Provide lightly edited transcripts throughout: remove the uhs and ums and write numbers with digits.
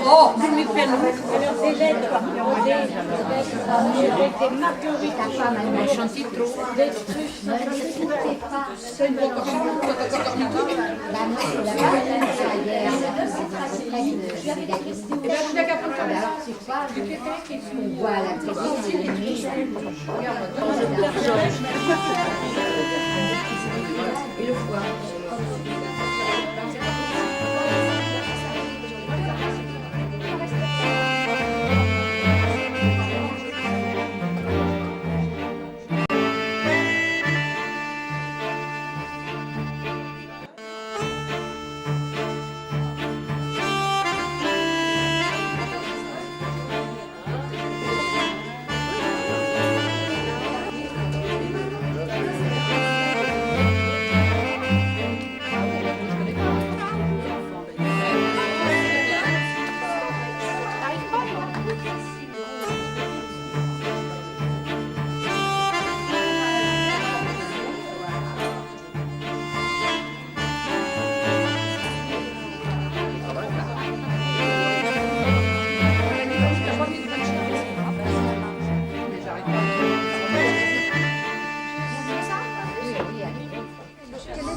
Oh, mi piano. Et le foie.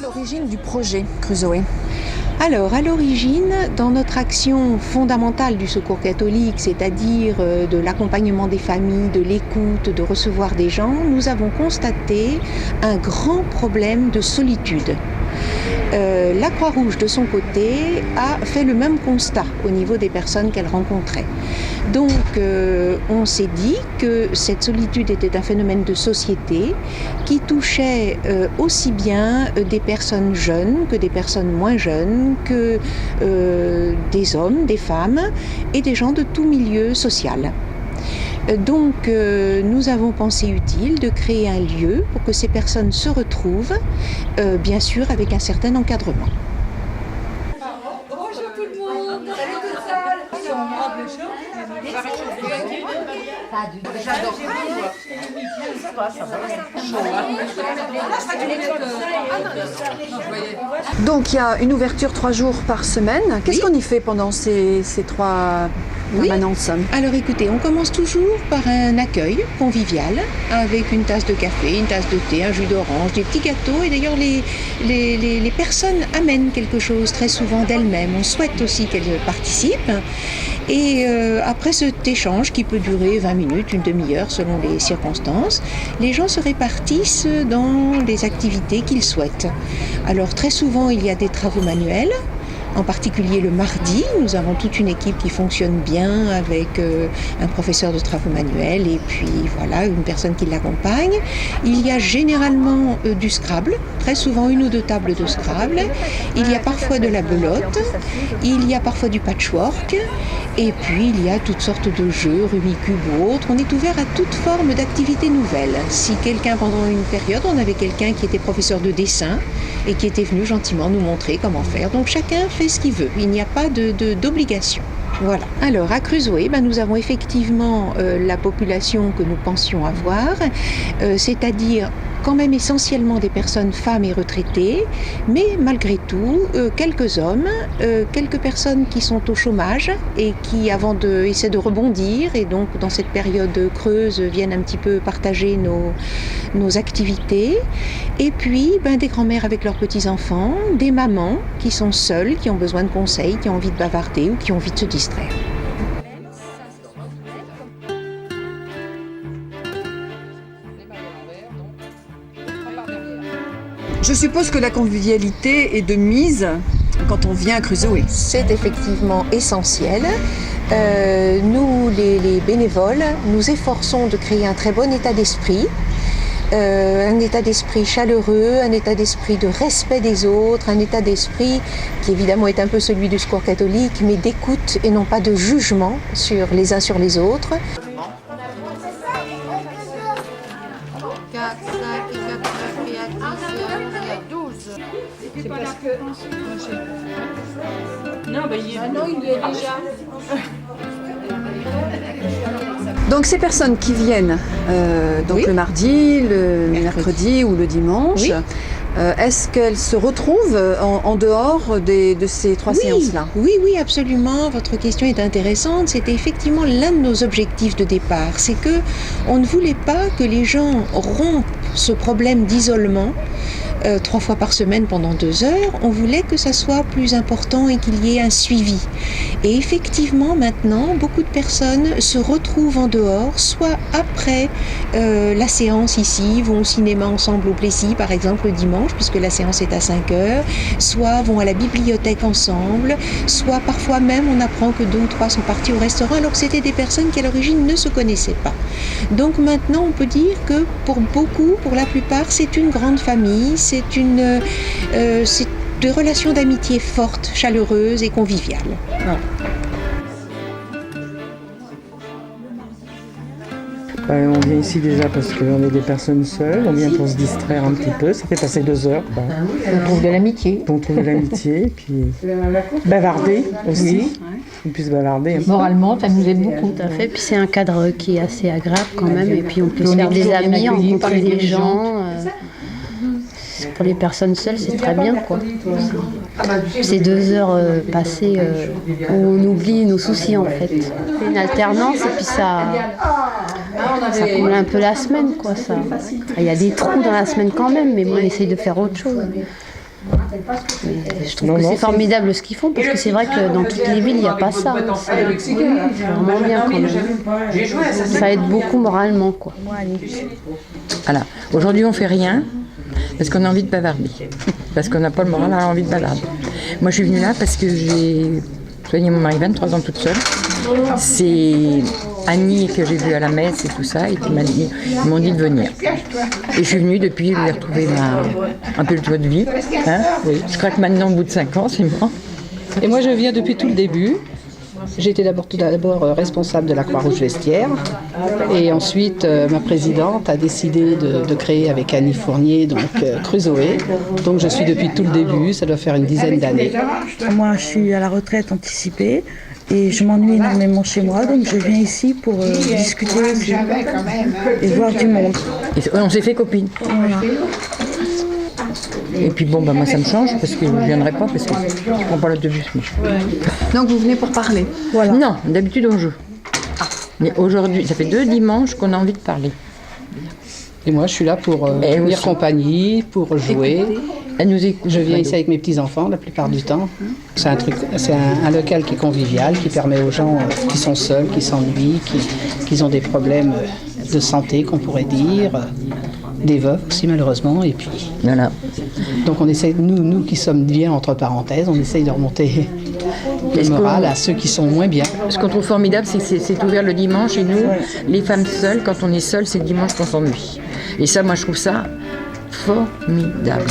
L'origine du projet Crusoe? Alors, à l'origine, dans notre action fondamentale du Secours catholique, c'est-à-dire de l'accompagnement des familles, de l'écoute, de recevoir des gens, nous avons constaté un grand problème de solitude. La Croix-Rouge, de son côté, a fait le même constat au niveau des personnes qu'elle rencontrait. Donc, on s'est dit que cette solitude était un phénomène de société qui touchait aussi bien des personnes jeunes que des personnes moins jeunes, que des hommes, des femmes et des gens de tout milieu social. Donc nous avons pensé utile de créer un lieu pour que ces personnes se retrouvent, bien sûr avec un certain encadrement. Bonjour tout le monde. Salut toute seule. Si on rentre le show, j'adore. Donc il y a une ouverture 3 jours par semaine. Qu'est-ce qu'on y fait pendant ces 3 permanences? Alors écoutez, on commence toujours par un accueil convivial avec une tasse de café, une tasse de thé, un jus d'orange, des petits gâteaux. Et d'ailleurs les personnes amènent quelque chose très souvent d'elles-mêmes. On souhaite aussi qu'elles participent. Et après cet échange qui peut durer 20 minutes, une demi-heure selon les circonstances, les gens se répartissent dans les activités qu'ils souhaitent. Alors très souvent il y a des travaux manuels. En particulier le mardi, nous avons toute une équipe qui fonctionne bien avec un professeur de travaux manuels et puis voilà, une personne qui l'accompagne. Il y a généralement du Scrabble, très souvent 1 ou 2 tables de Scrabble. Il y a parfois de la belote, il y a parfois du patchwork et puis il y a toutes sortes de jeux, Rumicube ou autres. On est ouvert à toute forme d'activité nouvelle. Si quelqu'un, pendant une période, on avait quelqu'un qui était professeur de dessin et qui était venu gentiment nous montrer comment faire. Donc chacun fait ce qu'il veut, il n'y a pas d'obligation. Voilà. Alors à Crusoe, nous avons effectivement la population que nous pensions avoir, c'est-à-dire quand même essentiellement des personnes femmes et retraitées, mais malgré tout quelques hommes, quelques personnes qui sont au chômage et qui essaient de rebondir et donc dans cette période creuse viennent un petit peu partager nos activités, et puis des grands-mères avec leurs petits-enfants, des mamans qui sont seules, qui ont besoin de conseils, qui ont envie de bavarder ou qui ont envie de se distraire. Je suppose que la convivialité est de mise quand on vient à Crusoe. C'est effectivement essentiel. Nous, les bénévoles, nous efforçons de créer un très bon état d'esprit. Un état d'esprit chaleureux, un état d'esprit de respect des autres, un état d'esprit qui évidemment est un peu celui du Secours catholique, mais d'écoute et non pas de jugement sur les uns sur les autres. 4, 5 et 4, 9 et à 10 et à 12. C'est parce que. Non, bah, il y est déjà. Donc ces personnes qui viennent donc Oui. le mardi, le mercredi ou le dimanche, Oui. Est-ce qu'elles se retrouvent en dehors de ces trois séances-là? Oui, oui, absolument. Votre question est intéressante. C'était effectivement l'un de nos objectifs de départ. C'est que on ne voulait pas que les gens rompent ce problème d'isolement 3 fois par semaine pendant 2 heures. On voulait que ça soit plus important et qu'il y ait un suivi. Et effectivement, maintenant, beaucoup de personnes se retrouvent en dehors, soit après la séance ici, vont au cinéma ensemble au Plessis, par exemple, le dimanche, puisque la séance est à 5 heures, soit vont à la bibliothèque ensemble, soit parfois même on apprend que 2 ou 3 sont partis au restaurant, alors que c'était des personnes qui à l'origine ne se connaissaient pas. Donc maintenant, on peut dire que pour beaucoup, pour la plupart, c'est une grande famille, c'est des relations d'amitié fortes, chaleureuses et conviviales. Voilà. On vient ici déjà parce qu'on est des personnes seules, on vient pour se distraire un petit peu, ça fait passer 2 heures. On trouve de l'amitié. On trouve de l'amitié, puis bavarder aussi, on puisse bavarder. Moralement, ça nous aide beaucoup. Tout à fait, puis c'est un cadre qui est assez agréable quand même, et puis on peut se faire des amis, rencontrer des gens. Pour les personnes seules, c'est très bien, quoi. C'est 2 heures passées où on oublie nos soucis, en fait. C'est une alternance et puis ça comble un peu la semaine, quoi. Ça. Il y a des trous dans la semaine quand même, mais bon, on essaye de faire autre chose. Mais je trouve que c'est formidable ce qu'ils font, parce que c'est vrai que dans toutes les villes, il n'y a pas ça. C'est vraiment bien quand même. Ça aide beaucoup moralement, quoi. Voilà. Aujourd'hui, on fait rien parce qu'on a envie de bavarder. Parce qu'on n'a pas le moral à avoir envie de bavarder. Moi, je suis venue là parce que j'ai soigné mon mari 23 ans toute seule. C'est Annie que j'ai vue à la messe et tout ça, et ils m'ont dit de venir. Et je suis venue depuis, j'ai retrouvé un peu le joie de vie. Hein, oui. Je crois que maintenant, au bout de 5 ans, c'est moi. Et moi, je viens depuis tout le début. J'étais tout d'abord responsable de la Croix-Rouge Vestiaire, et ensuite ma présidente a décidé de créer avec Annie Fournier donc Crusoe. Donc je suis depuis tout le début, ça doit faire une dizaine d'années. Moi, je suis à la retraite anticipée et je m'ennuie énormément chez moi, donc je viens ici pour discuter aussi et voir du monde. Et on s'est fait copines. Voilà. Et puis bon, bah, moi ça me change parce que je ne viendrai pas parce que je ne prends pas l'autobus. Donc vous venez pour parler? Voilà. Non, d'habitude on joue. Mais aujourd'hui, ça fait 2 dimanches qu'on a envie de parler. Et moi je suis là pour tenir compagnie, pour jouer. Elle nous écoute. Je viens ici avec mes petits-enfants la plupart du temps. C'est un local qui est convivial, qui permet aux gens qui sont seuls, qui s'ennuient, qui ont des problèmes de santé qu'on pourrait dire, des veuves aussi malheureusement, et puis voilà. Donc on essaie, nous qui sommes bien entre parenthèses, on essaye de remonter le moral à ceux qui sont moins bien. Ce qu'on trouve formidable, c'est que c'est ouvert le dimanche, et nous, les femmes seules, quand on est seul, c'est le dimanche qu'on s'ennuie. Et ça, moi je trouve ça formidable.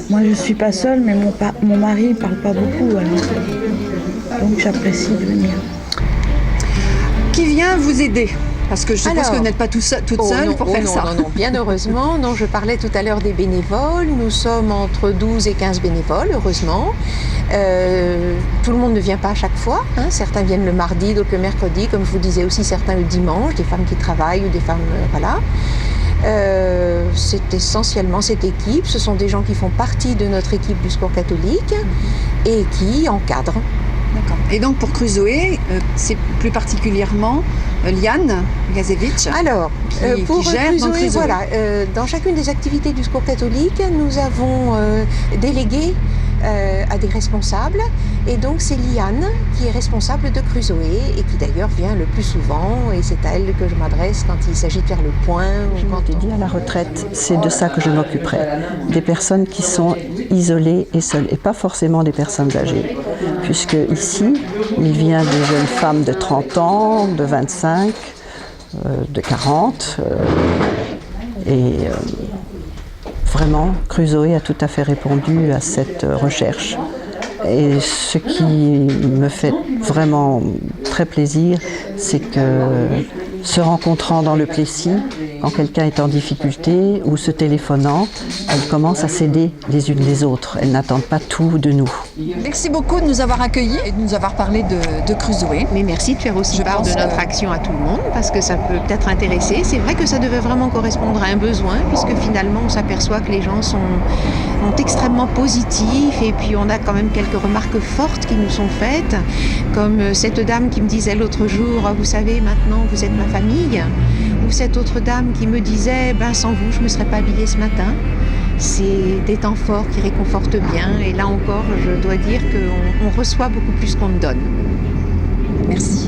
Moi, je suis pas seule, mais mon mari ne parle pas beaucoup, alors. Donc j'apprécie de venir. Qui vient vous aider? Parce que je suppose que vous n'êtes pas toute seule pour faire ça. Non, bien heureusement. Non, je parlais tout à l'heure des bénévoles. Nous sommes entre 12 et 15 bénévoles, heureusement. Tout le monde ne vient pas à chaque fois. Hein. Certains viennent le mardi, d'autres le mercredi, comme je vous disais aussi, certains le dimanche, des femmes qui travaillent ou des femmes... voilà. C'est essentiellement cette équipe. Ce sont des gens qui font partie de notre équipe du Secours catholique et qui encadrent. D'accord. Et donc pour Crusoe, c'est plus particulièrement Liane Gazevich Alors, pour qui gère Crusoe, Crusoe. voilà, dans chacune des activités du Secours catholique, nous avons délégué à des responsables, et donc c'est Liane qui est responsable de Crusoe et qui d'ailleurs vient le plus souvent, et c'est à elle que je m'adresse quand il s'agit de faire le point. Je m'étais dit à la retraite, c'est de ça que je m'occuperai, des personnes qui sont isolées et seules, et pas forcément des personnes âgées, puisque ici, il vient de jeunes femmes de 30 ans, de 25, de 40, vraiment, Crusoe a tout à fait répondu à cette recherche. Et ce qui me fait vraiment très plaisir, c'est que se rencontrant dans le Plessis, quand quelqu'un est en difficulté ou se téléphonant, elles commencent à s'aider les unes les autres. Elles n'attendent pas tout de nous. Merci beaucoup de nous avoir accueillis et de nous avoir parlé de Cruzoé. Mais merci de faire aussi part de notre action à tout le monde, parce que ça peut peut-être intéresser. C'est vrai que ça devait vraiment correspondre à un besoin, puisque finalement on s'aperçoit que les gens sont extrêmement positifs, et puis on a quand même quelques remarques fortes qui nous sont faites, comme cette dame qui me disait l'autre jour, vous savez, maintenant vous êtes ma famille, ou cette autre dame qui me disait, sans vous je ne me serais pas habillée ce matin. C'est des temps forts qui réconfortent bien, et là encore je dois dire qu'on reçoit beaucoup plus qu'on ne donne. Merci.